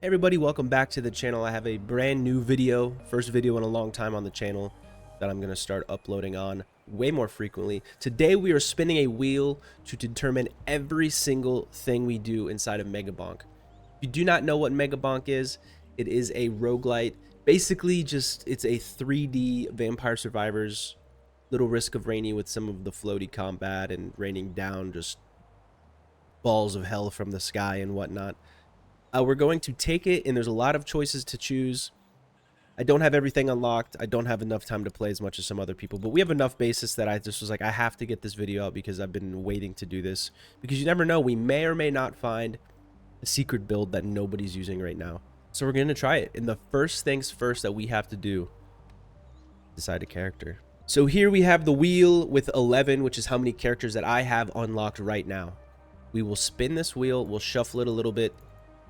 Everybody, welcome back to the channel. I have a brand new video, first video in a long time on the channel that I'm going to start uploading on way more frequently. Today we are spinning a wheel to determine every single thing we do inside of Megabonk. If you do not know what Megabonk is, it is a roguelite. Basically it's a 3D Vampire Survivors, little Risk of Rainy with some of the floaty combat and raining down just balls of hell from the sky and whatnot. We're going to take it, and there's a lot of choices to choose. I don't have everything unlocked. I don't have enough time to play as much as some other people, but we have enough basis that I just was like, I have to get this video out because I've been waiting to do this. Because you never know, we may or may not find a secret build that nobody's using right now. So we're going to try it. And the first things first that we have to do, decide a character. So here we have the wheel with 11, which is how many characters that I have unlocked right now. We will spin this wheel. We'll shuffle it a little bit.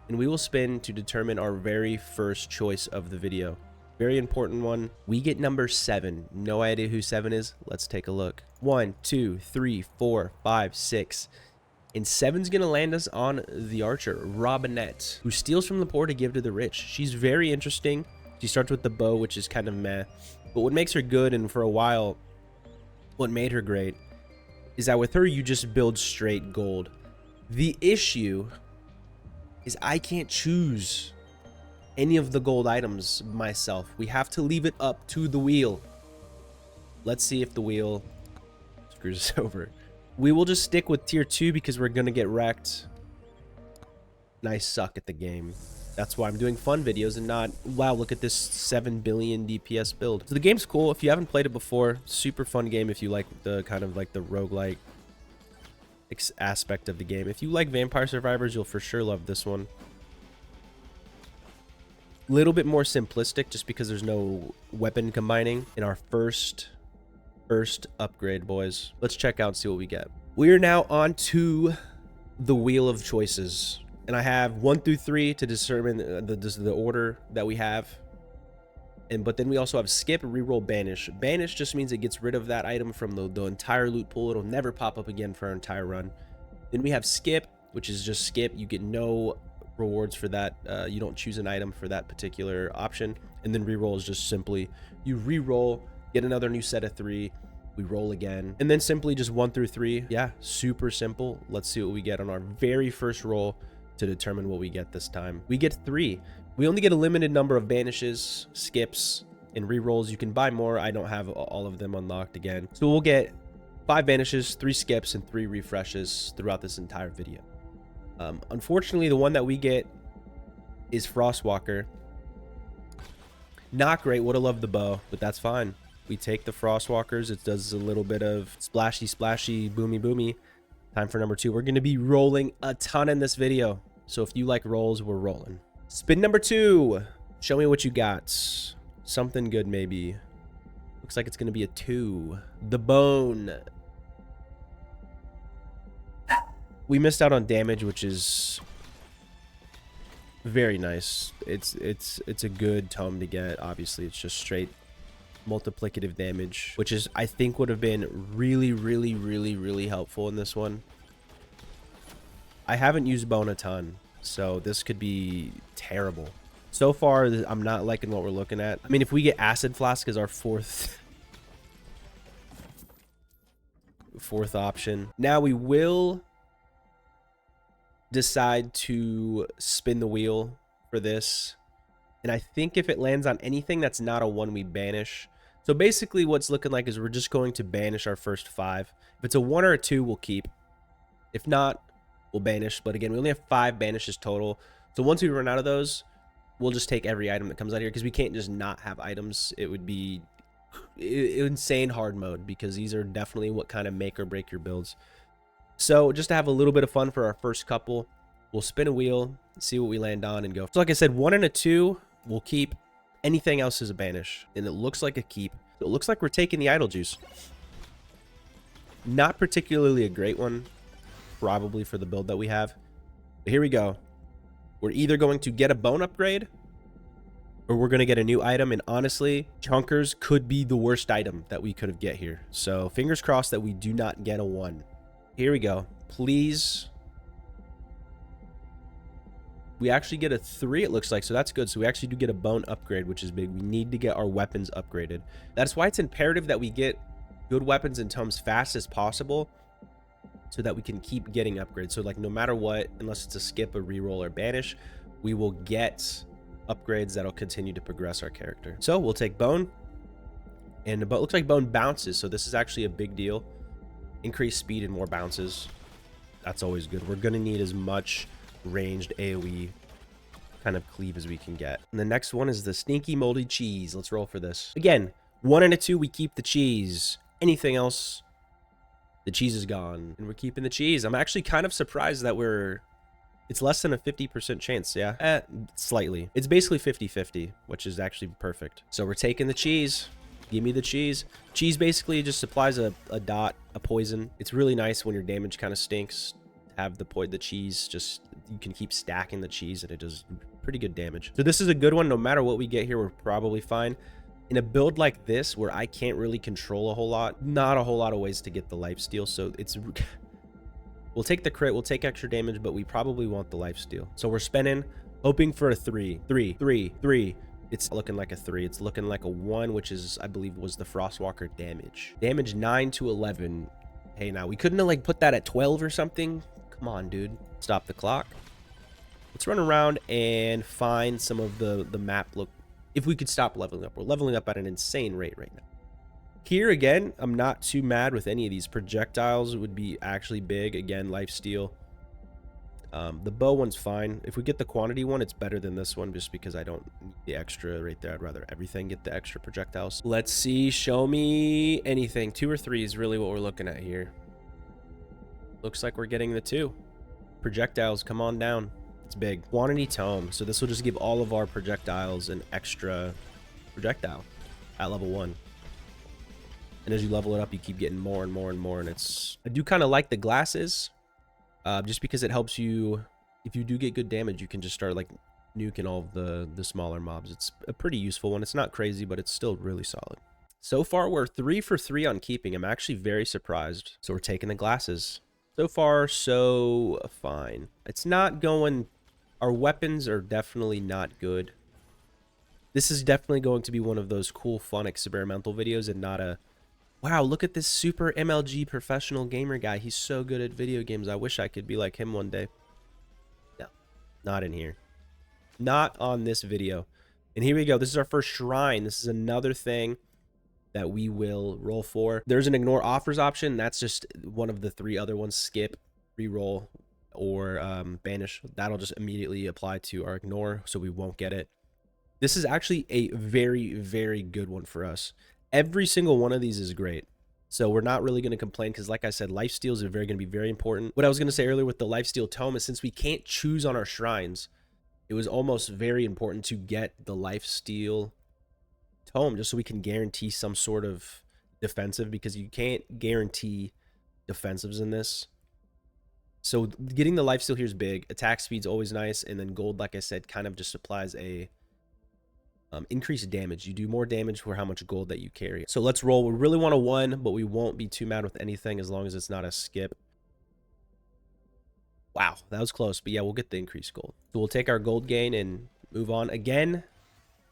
And we will spin to determine our very first choice of the video. Very important one. We get number 7. No idea who 7 is. Let's take a look. 1, 2, 3, 4, 5, 6. And 7's going to land us on the archer, Robinette, who steals from the poor to give to the rich. She's very interesting. She starts with the bow, which is kind of meh. But what makes her good, and for a while, what made her great, is that with her, you just build straight gold. The issue is I can't choose any of the gold items myself. We have to leave it up to the wheel. Let's see if the wheel screws us over. We will just stick with tier 2 because we're gonna get wrecked. And I suck at the game. That's why I'm doing fun videos and not, wow, look at this 7 billion DPS build. So the game's cool. If you haven't played it before, super fun game if you like the kind of like the roguelike aspect of the game. If you like Vampire Survivors, you'll for sure love this one. Little bit more simplistic just because there's no weapon combining in our first upgrade, boys. Let's check out and see what we get. We are now on to the wheel of choices, and I have 1 through 3 to determine the order that we have. But then we also have skip, reroll, banish. Banish just means it gets rid of that item from the entire loot pool. It'll never pop up again for our entire run. Then we have skip, which is just skip. You get no rewards for that. You don't choose an item for that particular option. And then reroll is just simply you reroll, get another new set of 3. We roll again. And then simply just 1 through 3. Yeah, super simple. Let's see what we get on our very first roll to determine what we get this time. We get 3. We only get a limited number of banishes, skips, and rerolls. You can buy more. I don't have all of them unlocked again. So we'll get 5 banishes, 3 skips, and 3 refreshes throughout this entire video. Unfortunately, the one that we get is Frostwalker. Not great. Would have loved the bow, but that's fine. We take the Frostwalkers. It does a little bit of splashy, splashy, boomy, boomy. Time for number 2. We're going to be rolling a ton in this video. So if you like rolls, we're rolling. Spin number 2. Show me what you got. Something good, maybe. Looks like it's going to be a 2. The bone. We missed out on damage, which is very nice. It's a good tome to get. Obviously, it's just straight multiplicative damage, which is, I think, would have been really, really, really, really helpful in this one. I haven't used bone a ton, so this could be terrible. So far, I'm not liking what we're looking at. I mean, if we get acid flask as our fourth option. Now we will decide to spin the wheel for this. And I think if it lands on anything that's not a 1, we banish. So basically what's looking like is we're just going to banish our first 5. If it's a 1 or a 2, we'll keep. If not, we'll banish. But again, we only have 5 banishes total. So once we run out of those, we'll just take every item that comes out here because we can't just not have items. It would be insane hard mode because these are definitely what kind of make or break your builds. So just to have a little bit of fun for our first couple, we'll spin a wheel, see what we land on, and go. So like I said, 1 and a 2, we'll keep. Anything else is a banish, and it looks like a keep. So it looks like we're taking the idle juice. Not particularly a great one, probably for the build that we have. But here we go. We're either going to get a bone upgrade, or we're going to get a new item. And honestly, chunkers could be the worst item that we could have get here. So fingers crossed that we do not get a 1. Here we go. Please We actually get a 3, it looks like, so that's good. So we actually do get a bone upgrade, which is big. We need to get our weapons upgraded. That's why it's imperative that we get good weapons and tomes fast as possible so that we can keep getting upgrades. So like no matter what, unless it's a skip, a reroll, or banish, we will get upgrades that'll continue to progress our character. So we'll take bone, and it looks like bone bounces, so this is actually a big deal. Increased speed and more bounces. That's always good. We're gonna need as much ranged AoE kind of cleave as we can get. And the next one is the sneaky moldy cheese. Let's roll for this. Again, 1 and a 2, we keep the cheese. Anything else, the cheese is gone, and we're keeping the cheese. I'm actually kind of surprised that it's less than a 50% chance. Yeah, slightly. It's basically 50-50, which is actually perfect. So we're taking the cheese. Give me the cheese. Cheese basically just supplies a dot, a poison. It's really nice when your damage kind of stinks. Have the cheese, just you can keep stacking the cheese and it does pretty good damage. So this is a good one. No matter what we get here, we're probably fine. In a build like this where I can't really control a whole lot, not a whole lot of ways to get the lifesteal, so it's we'll take the crit, we'll take extra damage, but we probably want the lifesteal. So we're spinning, hoping for a 3. It's looking like a 3. It's looking like a 1, which is, I believe, was the Frostwalker damage. Damage 9 to 11. Hey, now we couldn't have like put that at 12 or something. Come on, dude. Stop the clock. Let's run around and find some of the map look. If we could stop leveling up. We're leveling up at an insane rate right now. Here again, I'm not too mad with any of these. Projectiles would be actually big. Again, lifesteal. The bow one's fine. If we get the quantity one, it's better than this one just because I don't need the extra right there. I'd rather everything get the extra projectiles. Let's see. Show me anything. 2 or 3 is really what we're looking at here. Looks like we're getting the 2. Projectiles, come on down. It's big. Quantity tome. So this will just give all of our projectiles an extra projectile at level 1. And as you level it up, you keep getting more and more and more. And I do kind of like the glasses. Just because it helps you, if you do get good damage, you can just start like nuking all of the smaller mobs. It's a pretty useful one. It's not crazy, but it's still really solid. So far, we're 3 for 3 on keeping. I'm actually very surprised. So we're taking the glasses. So far, so fine. It's not going, our weapons are definitely not good. This is definitely going to be one of those cool, fun, experimental videos and not a, wow, look at this super MLG professional gamer guy. He's so good at video games. I wish I could be like him one day. No, not in here. Not on this video. And here we go. This is our first shrine. This is another thing that we will roll for. There's an ignore offers option. That's just one of the 3 other ones. Skip, reroll, or banish. That'll just immediately apply to our ignore, so we won't get it. This is actually a very, very good one for us. Every single one of these is great. So we're not really going to complain because, like I said, lifesteals are going to be very important. What I was going to say earlier with the lifesteal tome is since we can't choose on our shrines, it was almost very important to get the lifesteal tome just so we can guarantee some sort of defensive, because you can't guarantee defensives in this. So getting the lifesteal here is big. Attack speed's always nice, and then gold, like I said, kind of just applies a increased damage. You do more damage for how much gold that you carry. So let's roll. We really want a 1, but we won't be too mad with anything as long as it's not a skip. Wow, that was close, but yeah, we'll get the increased gold. So we'll take our gold gain and move on. Again,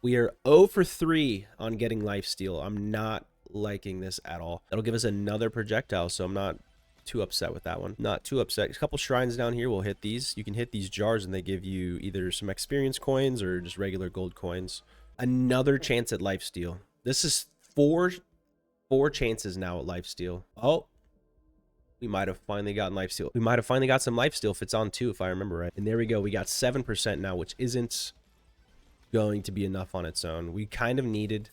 we are 0 for 3 on getting lifesteal. I'm not liking this at all. That'll give us another projectile, so I'm not too upset with that one. Not too upset. A couple shrines down here, we'll hit these. You can hit these jars and they give you either some experience coins or just regular gold coins. Another chance at lifesteal. This is four chances now at lifesteal. Oh, we might have finally gotten lifesteal. We might have finally got some lifesteal if it's on 2, if I remember right. And there we go. We got 7% now, which isn't going to be enough on its own. We kind of needed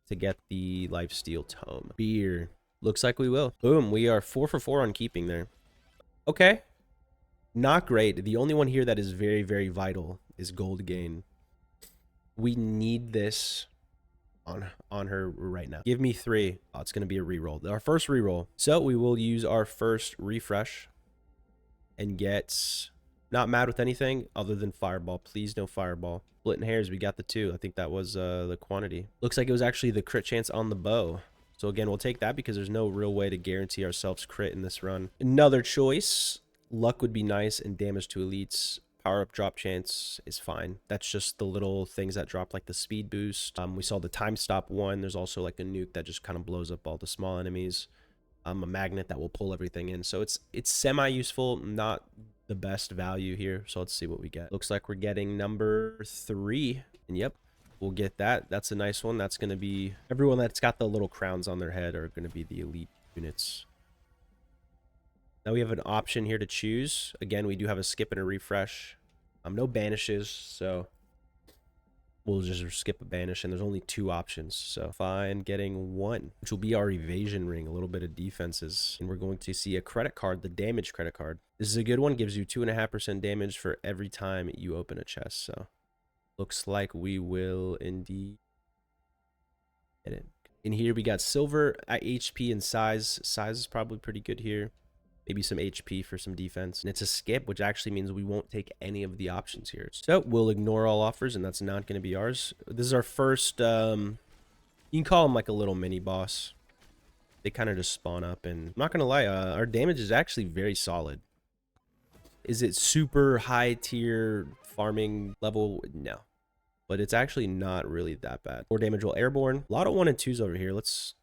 to get the lifesteal tome. Beer. Looks like we will. Boom. We are 4 for 4 on keeping there. Okay. Not great. The only one here that is very, very vital is gold gain. We need this on her right now. Give me 3. Oh, it's going to be a reroll. Our first reroll. So we will use our first refresh and get not mad with anything other than fireball. Please no fireball. Splitting hairs. We got the 2. I think that was the quantity. Looks like it was actually the crit chance on the bow. So again, we'll take that because there's no real way to guarantee ourselves crit in this run. Another choice. Luck would be nice and damage to elites. Power up drop chance is fine. That's just the little things that drop like the speed boost. We saw the time stop one. There's also like a nuke that just kind of blows up all the small enemies. A magnet that will pull everything in. So it's semi useful, not the best value here. So let's see what we get. Looks like we're getting number 3. And yep, we'll get that. That's a nice one. That's going to be everyone that's got the little crowns on their head are going to be the elite units. Now we have an option here to choose. Again, we do have a skip and a refresh. No banishes, so we'll just skip a banish, and there's only 2 options. So fine, getting 1, which will be our evasion ring, a little bit of defenses. And we're going to see a credit card, the damage credit card. This is a good one, gives you 2.5% damage for every time you open a chest. So looks like we will indeed get it. In here, we got silver at HP and size. Size is probably pretty good here. Maybe some HP for some defense. And it's a skip, which actually means we won't take any of the options here. So we'll ignore all offers, and that's not going to be ours. This is our first, you can call them like a little mini boss. They kind of just spawn up, and I'm not going to lie, our damage is actually very solid. Is it super high tier farming level? No. But it's actually not really that bad. More damage while airborne. A lot of 1 and 2s over here. Let's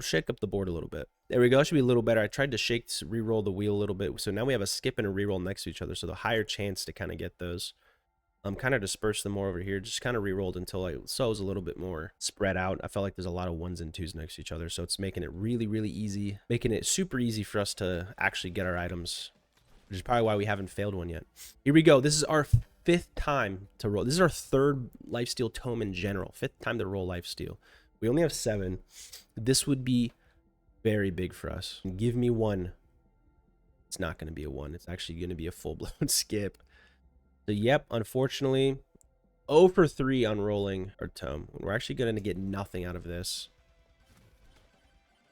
shake up the board a little bit. There we go. It should be a little better. I tried to reroll the wheel a little bit. So now we have a skip and a reroll next to each other. So the higher chance to kind of get those. Kind of disperse them more over here. Just kind of rerolled until I saw it was a little bit more spread out. I felt like there's a lot of 1s and 2s next to each other. So it's making it really, really easy. Making it super easy for us to actually get our items. Which is probably why we haven't failed one yet. Here we go. This is our 5th time to roll. This is our 3rd lifesteal tome in general. 5th time to roll lifesteal. We only have 7. This would be very big for us. Give me 1. It's not going to be a 1. It's actually going to be a full-blown skip. So, yep, unfortunately, 0 for 3 on rolling our tome. We're actually going to get nothing out of this.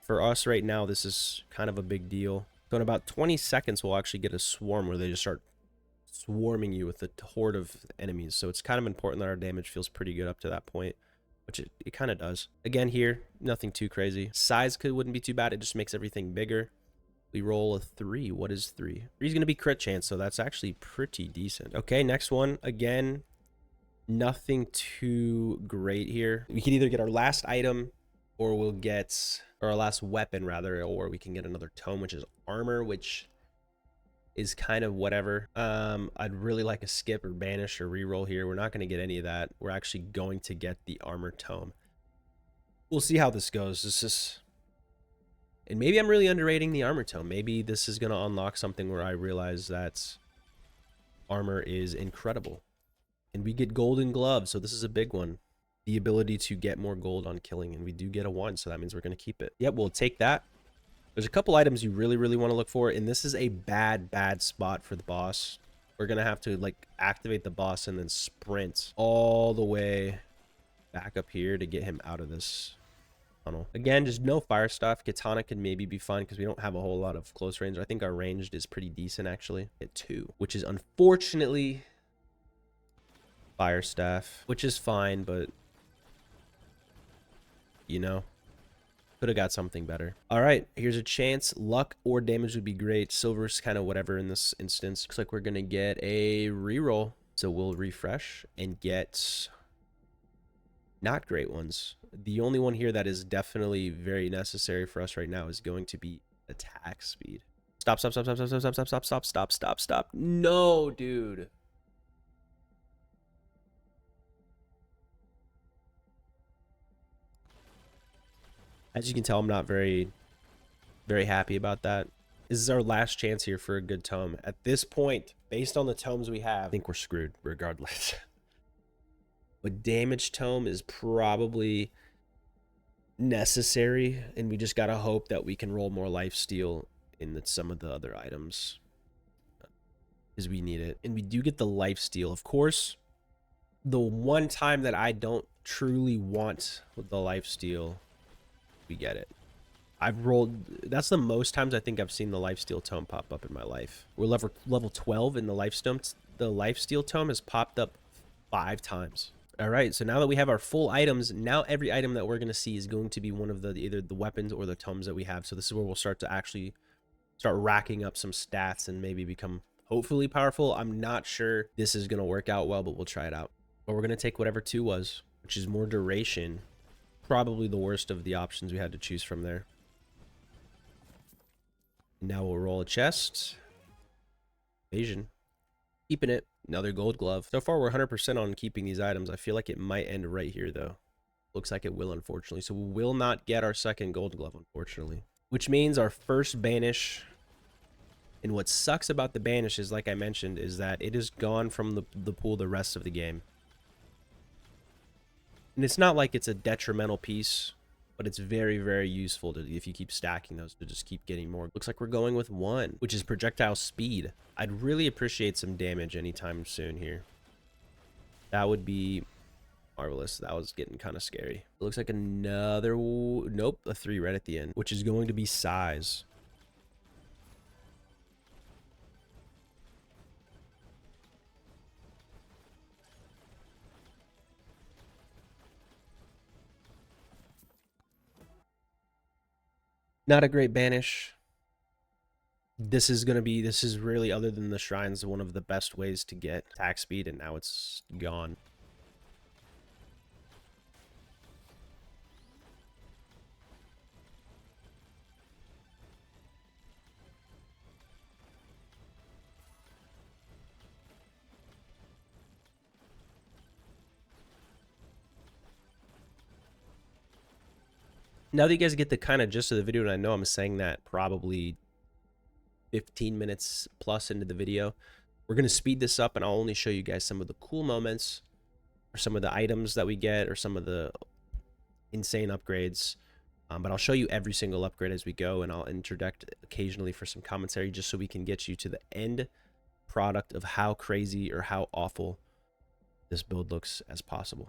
For us right now, this is kind of a big deal. So, in about 20 seconds, we'll actually get a swarm where they just start swarming you with a horde of enemies. So, it's kind of important that our damage feels pretty good up to that point. Which it kind of does. Again here, nothing too crazy. Size wouldn't be too bad. It just makes everything bigger. We roll a 3. What is 3? 3 is going to be crit chance, so that's actually pretty decent. Okay, next one. Again, nothing too great here. We can either get our last item, or we'll get, or our last weapon rather, or we can get another tome, which is armor, which is kind of whatever. I'd really like a skip or banish or reroll here. We're not going to get any of that. We're actually going to get the armor tome. We'll see how this goes. This is, and maybe I'm really underrating the armor tome. Maybe this is going to unlock something where I realize that armor is incredible. And we get golden gloves, so this is a big one. The ability to get more gold on killing, and we do get a 1, so that means we're going to keep it. Yep, we'll take that. There's a couple items you really, really want to look for, and this is a bad spot for the boss. We're going to have to, like, activate the boss and then sprint all the way back up here to get him out of this tunnel. Again, just no fire stuff. Katana could maybe be fun because we don't have a whole lot of close range. I think our ranged is pretty decent, actually, at 2, which is unfortunately fire staff, which is fine, but, you know. Could have got something better. All right, here's a chance. Luck or damage would be great. Silver's kind of whatever in this instance. Looks like we're going to get a reroll. So we'll refresh and get not great ones. The only one here that is definitely very necessary for us right now is going to be attack speed. Stop. No, dude. As you can tell, I'm not very happy about that. This is our last chance here for a good tome. At this point, based on the tomes we have, I think we're screwed regardless. But damage tome is probably necessary, and we just gotta hope that we can roll more lifesteal in some of the other items, because we need it. And we do get the lifesteal. Of course, the one time that I don't truly want the lifesteal, we get it. I've rolled, that's the most times I think I've seen the lifesteal tome pop up in my life. We're level 12 in the lifesteal tome has popped up 5 times. All right, so now that we have our full items, now every item that we're going to see is going to be one of the either the weapons or the tomes that we have. So this is where we'll start to actually start racking up some stats and maybe become hopefully powerful. I'm not sure this is going to work out well, but we'll try it out. But we're going to take whatever 2 was, which is more duration. Probably the worst of the options we had to choose from there. Now we'll roll a chest. Evasion. Keeping it. Another gold glove. So far, we're 100% on keeping these items. I feel like it might end right here, though. Looks like it will, unfortunately. So we will not get our second gold glove, unfortunately. Which means our first banish. And what sucks about the banish is, like I mentioned, is that it is gone from the pool the rest of the game. And it's not like it's a detrimental piece, but it's very, very useful to, if you keep stacking those, to just keep getting more. Looks like we're going with 1, which is projectile speed. I'd really appreciate some damage anytime soon here. That would be marvelous. That was getting kind of scary. It looks like another, nope, a 3 right at the end, which is going to be size. Not a great banish. This is really, other than the shrines, one of the best ways to get attack speed, and now it's gone. Now that you guys get the kind of gist of the video, and I know I'm saying that probably 15 minutes plus into the video, we're going to speed this up, and I'll only show you guys some of the cool moments, or some of the items that we get, or some of the insane upgrades. But I'll show you every single upgrade as we go, and I'll interject occasionally for some commentary just so we can get you to the end product of how crazy or how awful this build looks as possible.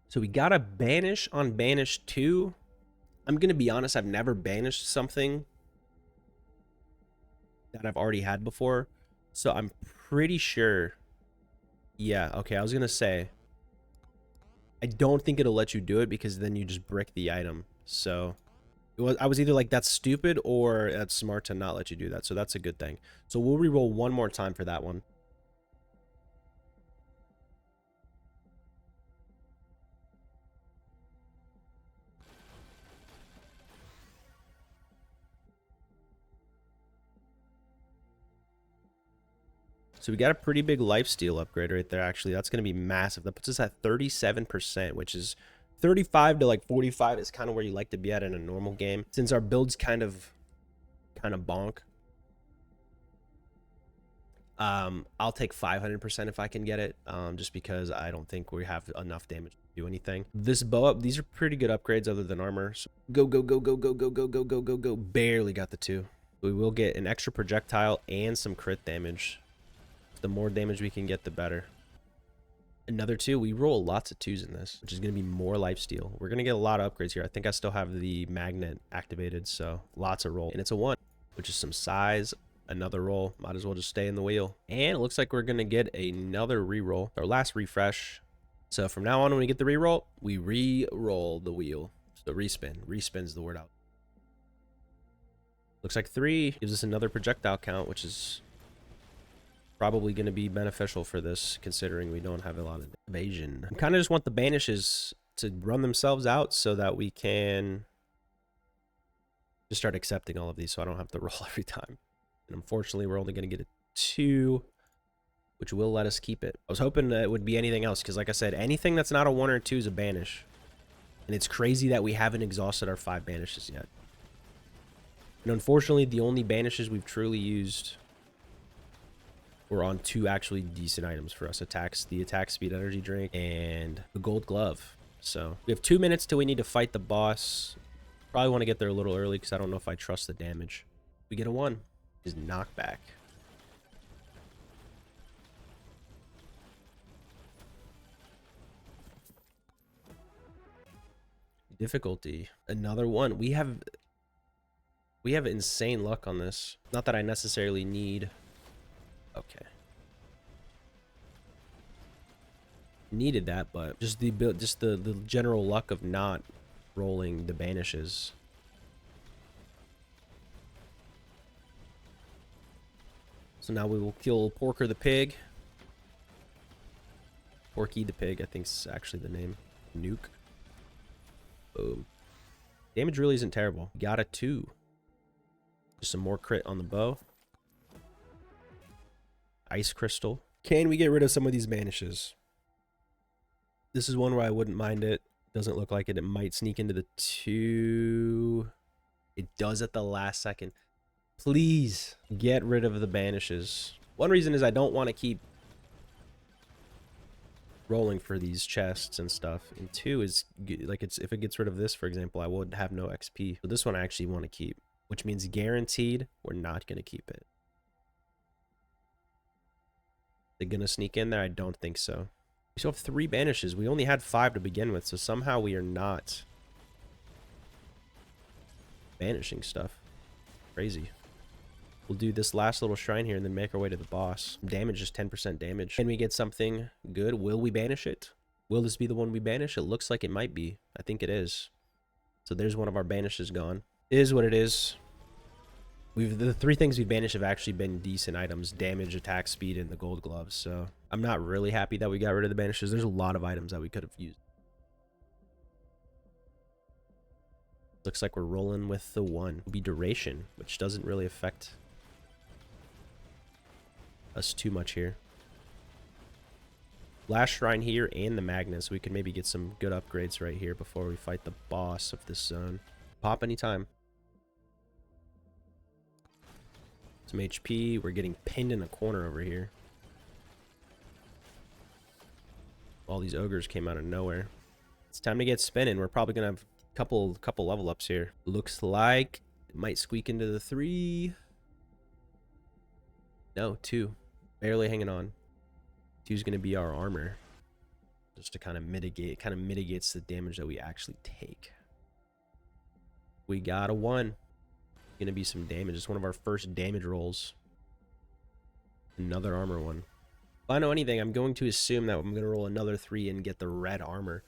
So we got a banish on banish 2. I'm going to be honest, I've never banished something that I've already had before. So I'm pretty sure. Yeah, okay, I was going to say, I don't think it'll let you do it because then you just brick the item. So I was either like, that's stupid, or that's smart to not let you do that. So that's a good thing. So we'll reroll one more time for that one. So we got a pretty big lifesteal upgrade right there, actually. That's going to be massive. That puts us at 37%, which is 35 to like 45 is kind of where you like to be at in a normal game. Since our build's kind of bonk, I'll take 500% if I can get it, just because I don't think we have enough damage to do anything. This bow up, these are pretty good upgrades other than armor. So go, go, go, go, go, go, go, go, go, go, go. Barely got the 2. We will get an extra projectile and some crit damage. The more damage we can get, the better. Another 2. We roll lots of 2s in this, which is going to be more lifesteal. We're going to get a lot of upgrades here. I think I still have the magnet activated, so lots of roll. And it's a 1, which is some size. Another roll. Might as well just stay in the wheel. And it looks like we're going to get another reroll. Our last refresh. So from now on, when we get the reroll, we re-roll the wheel. So respin. Respin's the word out. Looks like 3 gives us another projectile count, which is probably going to be beneficial for this, considering we don't have a lot of evasion. I kind of just want the banishes to run themselves out so that we can just start accepting all of these so I don't have to roll every time. And unfortunately, we're only going to get a 2, which will let us keep it. I was hoping that it would be anything else, because like I said, anything that's not a 1 or 2 is a banish. And it's crazy that we haven't exhausted our 5 banishes yet. And unfortunately, the only banishes we've truly used were on 2 actually decent items for us. The attack speed energy drink and the gold glove. So we have 2 minutes till we need to fight the boss. Probably want to get there a little early because I don't know if I trust the damage. We get a 1. Is knockback. Difficulty. Another 1. We have insane luck on this. Not that I necessarily need. Okay. Needed that, but just the general luck of not rolling the banishes. So now we will kill Porker the pig. Porky the pig, I think is actually the name. Nuke. Boom. Damage really isn't terrible. Got a 2. Just some more crit on the bow. Ice crystal. Can we get rid of some of these banishes? This is one where I wouldn't mind it. Doesn't look like it. It might sneak into the 2. It does at the last second. Please get rid of the banishes. One reason is I don't want to keep rolling for these chests and stuff. And 2 is like, if it gets rid of this, for example, I would have no XP. So this one I actually want to keep, which means guaranteed we're not going to keep it. They're going to sneak in there? I don't think so. We still have 3 banishes. We only had 5 to begin with, so somehow we are not banishing stuff. Crazy. We'll do this last little shrine here and then make our way to the boss. Damage is 10% damage. Can we get something good? Will we banish it? Will this be the one we banish? It looks like it might be. I think it is. So there's one of our banishes gone. It is what it is. The 3 things we banished have actually been decent items: damage, attack speed, and the gold gloves. So I'm not really happy that we got rid of the banishes. There's a lot of items that we could have used. Looks like we're rolling with the 1. It'll be duration, which doesn't really affect us too much here. Last shrine here and the Magnus. We could maybe get some good upgrades right here before we fight the boss of this zone. Pop anytime. Some HP. We're getting pinned in a corner over here. All these ogres came out of nowhere. It's time to get spinning. We're probably gonna have a couple level ups here. Looks like it might squeak into the 3. No, 2. Barely hanging on. 2's gonna be our armor, just to kind of mitigate. It kind of mitigates the damage that we actually take. We got a 1. Gonna be some damage. It's one of our first damage rolls. Another armor 1. If I know anything, I'm going to assume that I'm gonna roll another 3 and get the red armor.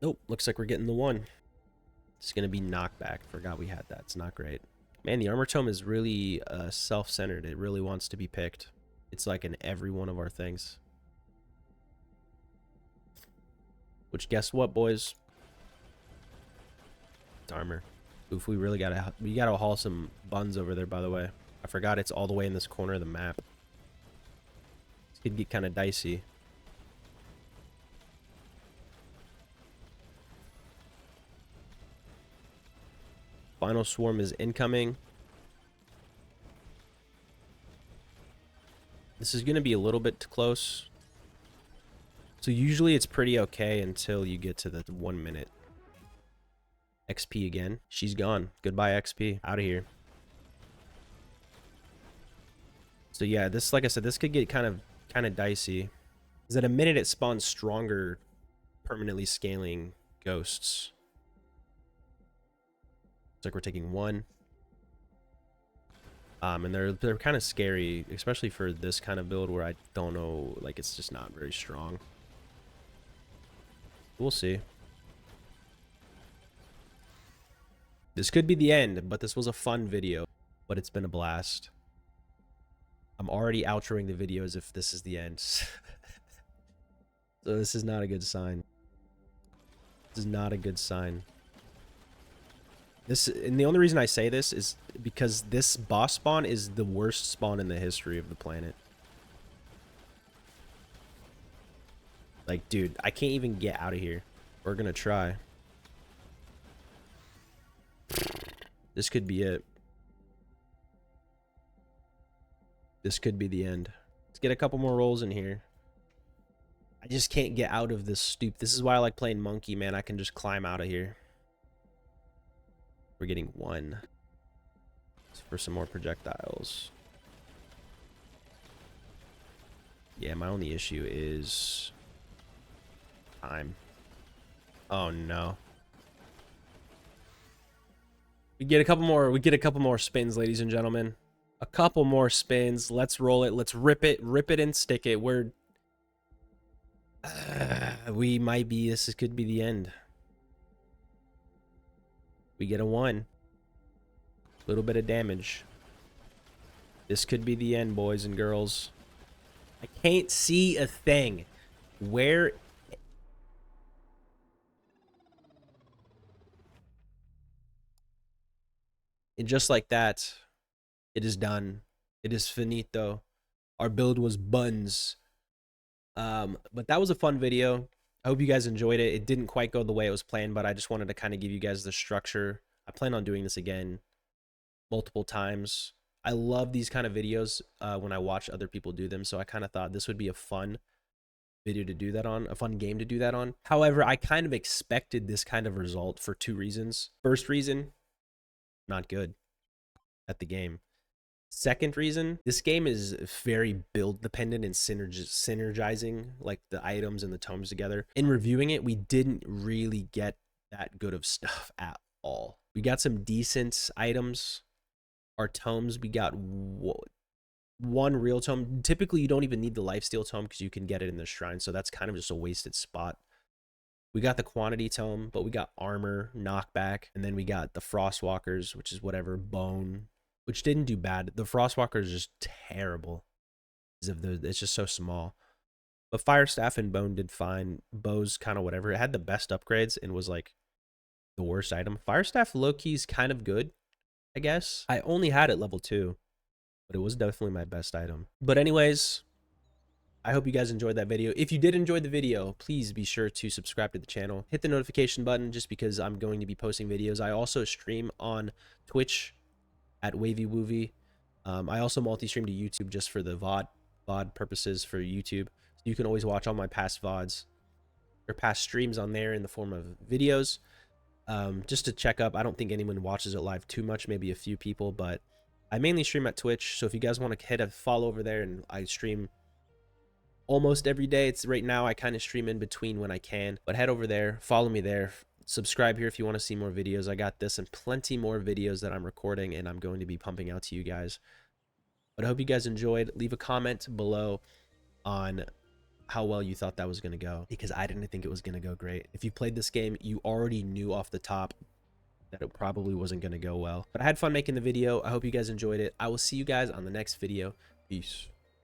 Nope, looks like we're getting the 1. It's gonna be knockback. Forgot we had that. It's not great. Man, the armor tome is really self-centered. It really wants to be picked. It's like in every one of our things. Which, guess what, boys? It's armor. Oof, we gotta haul some buns over there, by the way. I forgot it's all the way in this corner of the map. This could get kind of dicey. Final swarm is incoming. This is going to be a little bit close. So usually it's pretty okay until you get to the 1 minute. XP again. She's gone. Goodbye, XP. Out of here. So yeah, this, like I said, this could get kind of dicey. Because at a minute it spawns stronger permanently scaling ghosts. Looks like we're taking 1. And they're kind of scary, especially for this kind of build where I don't know, like it's just not very strong. We'll see. This could be the end, but this was a fun video, but it's been a blast. I'm already outroing the video as if this is the end. So this is not a good sign. This is not a good sign. And the only reason I say this is because this boss spawn is the worst spawn in the history of the planet. Like, dude, I can't even get out of here. We're gonna try. This could be it. This could be the end. Let's get a couple more rolls in here. I just can't get out of this stoop. This is why I like playing monkey, man. I can just climb out of here. We're getting one. For some more projectiles. Yeah, my only issue is time. Oh no. We get a couple more spins, ladies and gentlemen. A couple more spins. Let's roll it. Let's rip it and stick it. We might be, this could be the end. We get a 1. Little bit of damage. This could be the end, boys and girls. I can't see a thing. Where? And just like that, it is done. It is finito. Our build was buns. But that was a fun video. I hope you guys enjoyed it. It didn't quite go the way it was planned, but I just wanted to kind of give you guys the structure. I plan on doing this again multiple times. I love these kind of videos when I watch other people do them, so I kind of thought this would be a fun video to do that on, a fun game to do that on. However, I kind of expected this kind of result for 2 reasons. First reason, not good at the game. Second reason, this game is very build dependent and synergizing like the items and the tomes together. In reviewing it, we didn't really get that good of stuff at all. We got some decent items. Our tomes, we got one real tome. Typically, you don't even need the lifesteal tome because you can get it in the shrine, so that's kind of just a wasted spot. We got the quantity tome, but we got armor, knockback, and then we got the frostwalkers, which is whatever, bone, which didn't do bad. The frostwalker is just terrible. It's just so small. But fire staff and bone did fine. Bow's kind of whatever. It had the best upgrades and was like the worst item. Fire staff low-key is kind of good, I guess. I only had it level 2, but it was definitely my best item. But anyways, I hope you guys enjoyed that video. If you did enjoy the video, please be sure to subscribe to the channel. Hit the notification button just because I'm going to be posting videos. I also stream on Twitch at Wavy Woovy. I also multi-stream to YouTube just for the VOD purposes for YouTube. So you can always watch all my past VODs or past streams on there in the form of videos. Just to check up. I don't think anyone watches it live too much, maybe a few people, but I mainly stream at Twitch. So if you guys want to hit a follow over there, and I stream almost every day. It's right now I kind of stream in between when I can, but head over there, follow me there. Subscribe here if you want to see more videos. I got this and plenty more videos that I'm recording and I'm going to be pumping out to you guys. But I hope you guys enjoyed. Leave a comment below on how well you thought that was going to go, because I didn't think it was going to go great. If you played this game, you already knew off the top that it probably wasn't going to go well. But I had fun making the video. I hope you guys enjoyed it. I will see you guys on the next video. Peace.